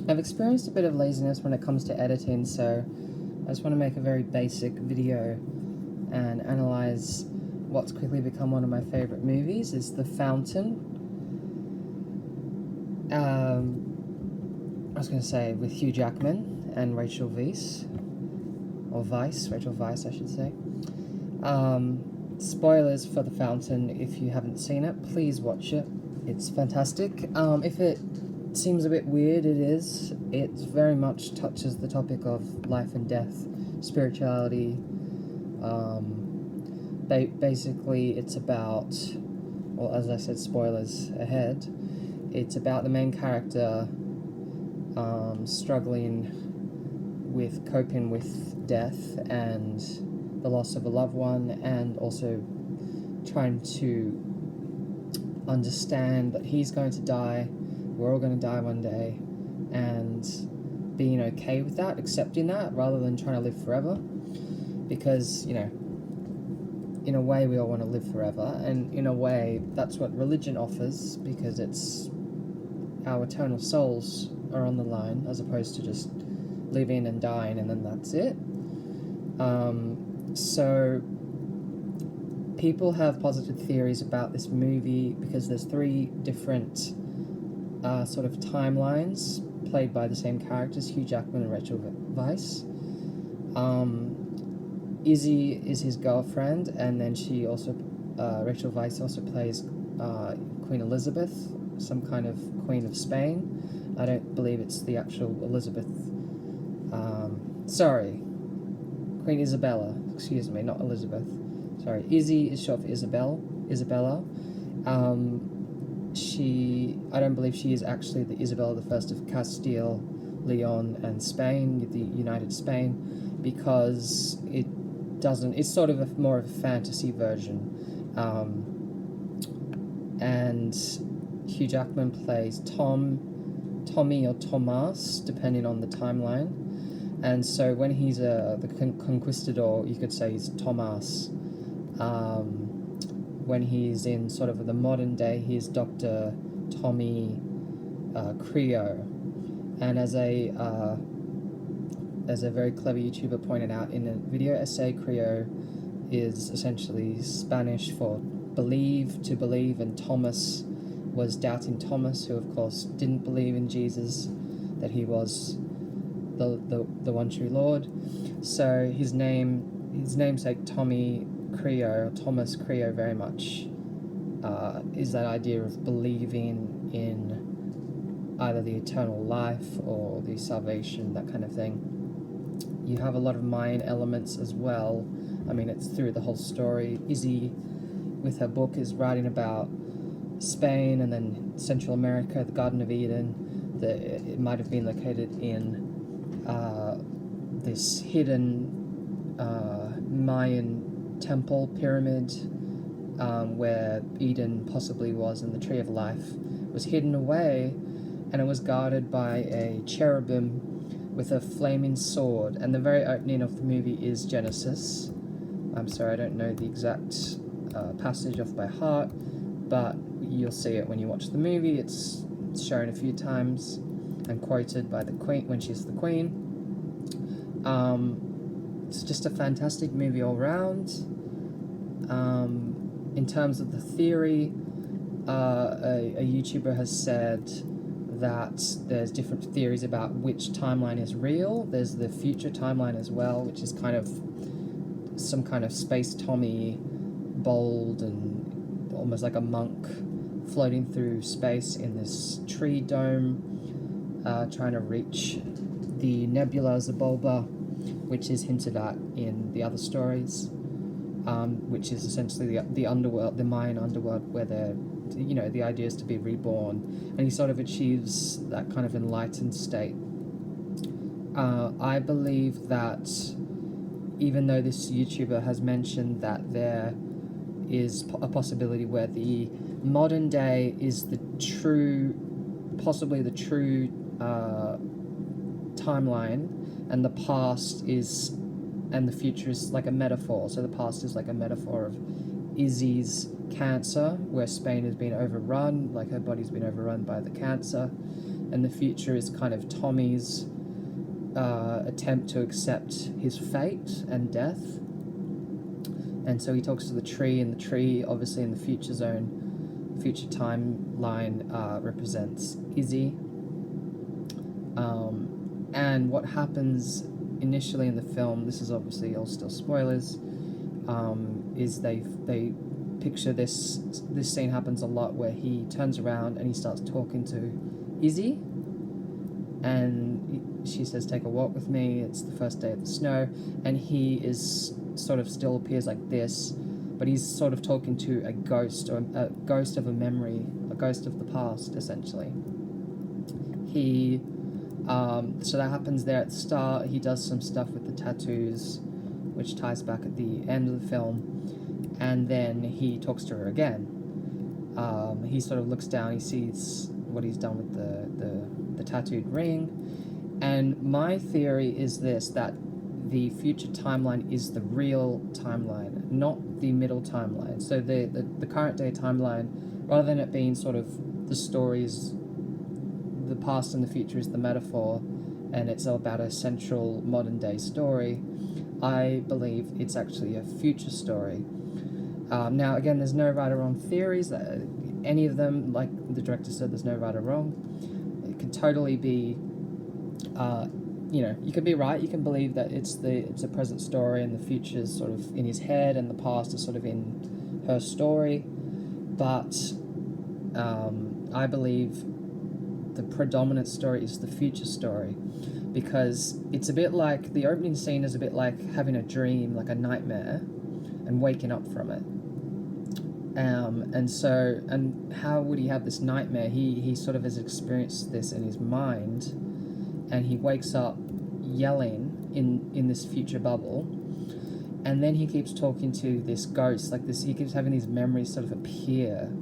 I've experienced a bit of laziness when it comes to editing, so I just want to make a very basic video and analyze what's quickly become one of my favorite movies. Is The Fountain. I was going to say with Hugh Jackman and Rachel Weisz, Rachel Weisz, I should say. Spoilers for The Fountain. If you haven't seen it, please watch it. It's fantastic. If it seems a bit weird, it is. It very much touches the topic of life and death, spirituality. Basically, it's about, well, as I said, spoilers ahead. It's about the main character struggling with coping with death and the loss of a loved one, and also trying to understand that he's going to die, we're all going to die one day, and being okay with that, accepting that, rather than trying to live forever. Because, you know, in a way we all want to live forever, and in a way that's what religion offers, because it's our eternal souls are on the line, as opposed to just living and dying and then that's it. So people have positive theories about this movie because there's 3 different sort of timelines played by the same characters, Hugh Jackman and Rachel Weisz. Izzy is his girlfriend, and then she also, Rachel Weisz also plays Queen Elizabeth, some kind of Queen of Spain. I don't believe it's the actual Elizabeth. Queen Isabella. Excuse me, not Elizabeth. Sorry, Izzy is short for Isabella. I don't believe she is actually the Isabella I of Castile, Leon, and Spain, the United Spain, because it's sort of more of a fantasy version. And Hugh Jackman plays Tommy or Tomas, depending on the timeline. And so when he's the conquistador, you could say he's Tomas. When he's in sort of the modern day, he's Dr. Tommy Creo. And as a very clever YouTuber pointed out in a video essay, Creo is essentially Spanish for believe, to believe, and Thomas was doubting Thomas, who of course didn't believe in Jesus, that he was the one true Lord. So his namesake Tommy Creo, Thomas Creo, very much is that idea of believing in either the eternal life or the salvation, that kind of thing. You have a lot of Mayan elements as well. I mean, it's through the whole story. Izzy, with her book, is writing about Spain and then Central America, the Garden of Eden. It might have been located in this hidden Mayan temple pyramid where Eden possibly was, and the Tree of Life was hidden away, and it was guarded by a cherubim with a flaming sword. And the very opening of the movie is Genesis. I'm sorry, I don't know the exact passage off by heart, but you'll see it when you watch the movie. It's shown a few times and quoted by the Queen when she's the Queen. It's just a fantastic movie all round. In terms of the theory, a YouTuber has said that there's different theories about which timeline is real. There's the future timeline as well, which is kind of some kind of space Tommy, bold and almost like a monk floating through space in this tree dome, trying to reach the nebula Zabulba, which is hinted at in the other stories, which is essentially the underworld, the Mayan underworld, where the idea is to be reborn, and he sort of achieves that kind of enlightened state. I believe that even though this YouTuber has mentioned that there is a possibility where the modern day is possibly the true timeline, and the past and the future is like a metaphor. So the past is like a metaphor of Izzy's cancer, where Spain has been overrun, like her body's been overrun by the cancer, and the future is kind of Tommy's attempt to accept his fate and death. And so he talks to the tree, and the tree, obviously in the future timeline, represents Izzy. And what happens initially in the film, this is obviously all still spoilers, is they picture this scene happens a lot where he turns around and he starts talking to Izzy, and she says, "Take a walk with me, it's the first day of the snow," and he is sort of still appears like this, but he's sort of talking to a ghost, or a ghost of a memory, a ghost of the past, essentially. He so that happens there at the start. He does some stuff with the tattoos, which ties back at the end of the film, and then he talks to her again. He sort of looks down, he sees what he's done with the tattooed ring, and my theory is this, that the future timeline is the real timeline, not the middle timeline. So the current day timeline, rather than it being sort of the stories, the past and the future is the metaphor, and it's all about a central modern day story, I believe it's actually a future story. Now, again, there's no right or wrong theories. Any of them, like the director said, there's no right or wrong. It could totally be, you could be right. You can believe that it's a present story, and the future's sort of in his head, and the past is sort of in her story. But I believe the predominant story is the future story, because it's a bit like, the opening scene is a bit like having a dream, like a nightmare, and waking up from it. And how would he have this nightmare? He sort of has experienced this in his mind, and he wakes up yelling in this future bubble, and then he keeps talking to this ghost, like this, he keeps having these memories sort of appear,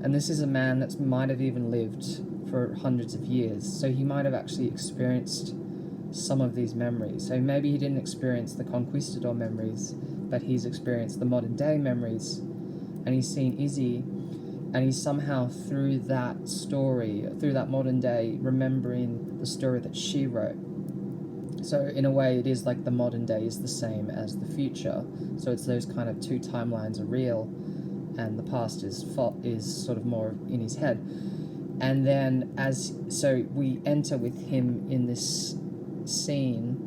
and this is a man that might have even lived for hundreds of years, so he might have actually experienced some of these memories. So maybe he didn't experience the conquistador memories, but he's experienced the modern day memories, and he's seen Izzy, and he's somehow, through that story, through that modern day, remembering the story that she wrote. So in a way, it is like the modern day is the same as the future, so it's those kind of two timelines are real, and the past is sort of more in his head. And then so we enter with him in this scene,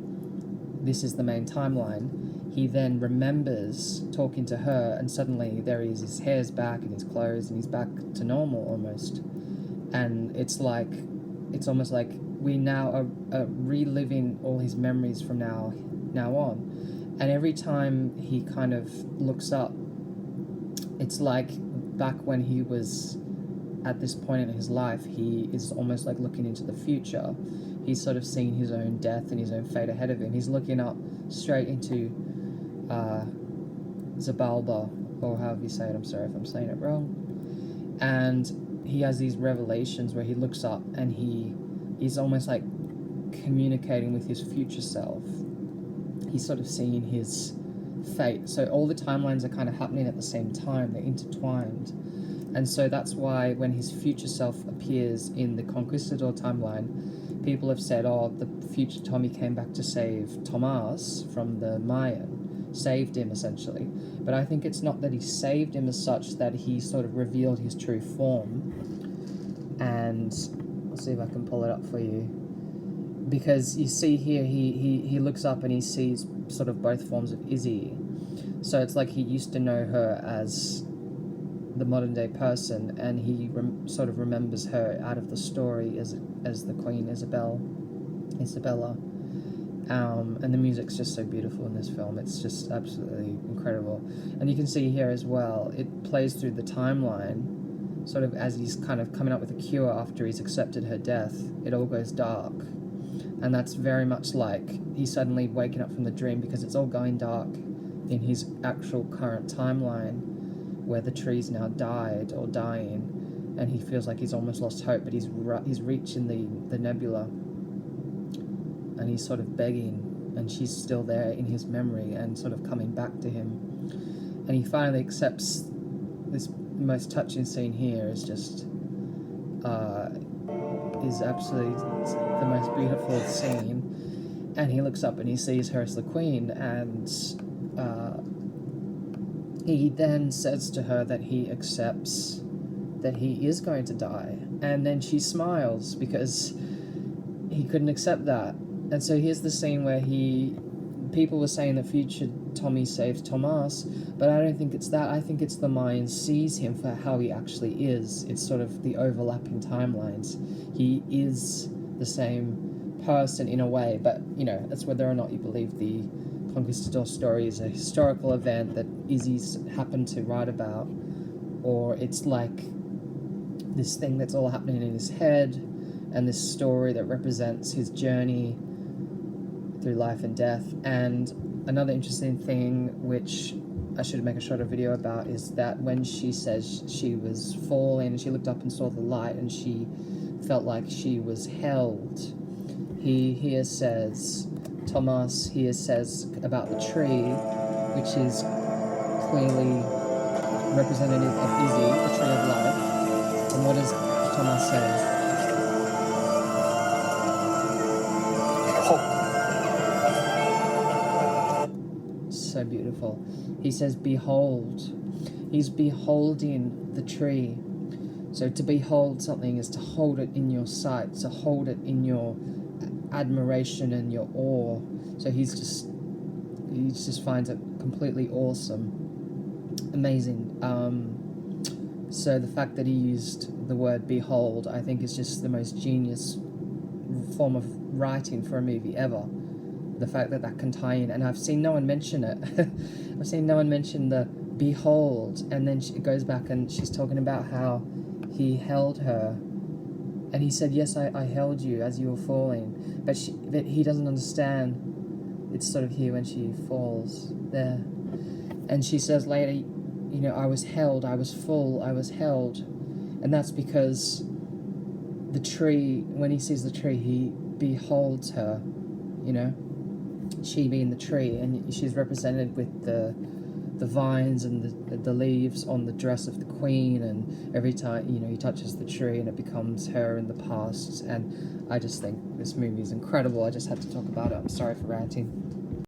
this is the main timeline. He then remembers talking to her, and suddenly there he is, his hair's back and his clothes, and he's back to normal almost. And it's almost like we now are reliving all his memories from now on. And every time he kind of looks up, it's like back when he was at this point in his life, he is almost like looking into the future. He's sort of seeing his own death and his own fate ahead of him. He's looking up straight into Xibalba, or however you say it, I'm sorry if I'm saying it wrong. And he has these revelations where he looks up and he's almost like communicating with his future self. He's sort of seeing his fate. So all the timelines are kind of happening at the same time, they're intertwined. And so that's why when his future self appears in the Conquistador timeline, people have said, oh, the future Tommy came back to save Tomas from the Mayan, saved him essentially. But I think it's not that he saved him as such, that he sort of revealed his true form. And I'll see if I can pull it up for you. Because you see here, he looks up and he sees sort of both forms of Izzy. So it's like he used to know her as the modern day person, and he sort of remembers her out of the story as the Queen Isabella. And the music's just so beautiful in this film. It's just absolutely incredible. And you can see here as well, it plays through the timeline, sort of as he's kind of coming up with a cure after he's accepted her death. It all goes dark. And that's very much like he's suddenly waking up from the dream, because it's all going dark in his actual current timeline, where the tree's now died or dying, and he feels like he's almost lost hope, but he's reaching the nebula, and he's sort of begging, and she's still there in his memory and sort of coming back to him. And he finally accepts. This most touching scene here is just is absolutely the most beautiful scene. And he looks up and he sees her as the queen, and he then says to her that he accepts that he is going to die. And then she smiles because he couldn't accept that. And so here's the scene where people were saying that future Tommy saved Tomas, but I don't think it's that. I think it's the mind sees him for how he actually is. It's sort of the overlapping timelines. He is the same person in a way, but, you know, that's whether or not you believe the Conquistador story is a historical event that Izzy's happened to write about, or it's like this thing that's all happening in his head, and this story that represents his journey through life and death. And another interesting thing, which I should make a shorter video about, is that when she says she was falling and she looked up and saw the light and she felt like she was held, Tomas here says about the tree, which is clearly representative of Izzy, the tree of life. And what does Tomas say? So beautiful. He says, behold. He's beholding the tree. So to behold something is to hold it in your sight, to hold it in your admiration and your awe. So he just finds it completely awesome, amazing. So the fact that he used the word behold, I think, is just the most genius form of writing for a movie ever. The fact that can tie in, and I've seen no one mention it. I've seen no one mention the behold, and then it goes back and she's talking about how he held her, and he said, yes, I held you as you were falling, but he doesn't understand. It's sort of here when she falls there, and she says later, you know, I was held, I was full, I was held, and that's because the tree, when he sees the tree, he beholds her, you know, she being the tree, and she's represented with the vines and the leaves on the dress of the queen, and every time, you know, he touches the tree and it becomes her in the past. And I just think this movie is incredible. I just had to talk about it. I'm sorry for ranting.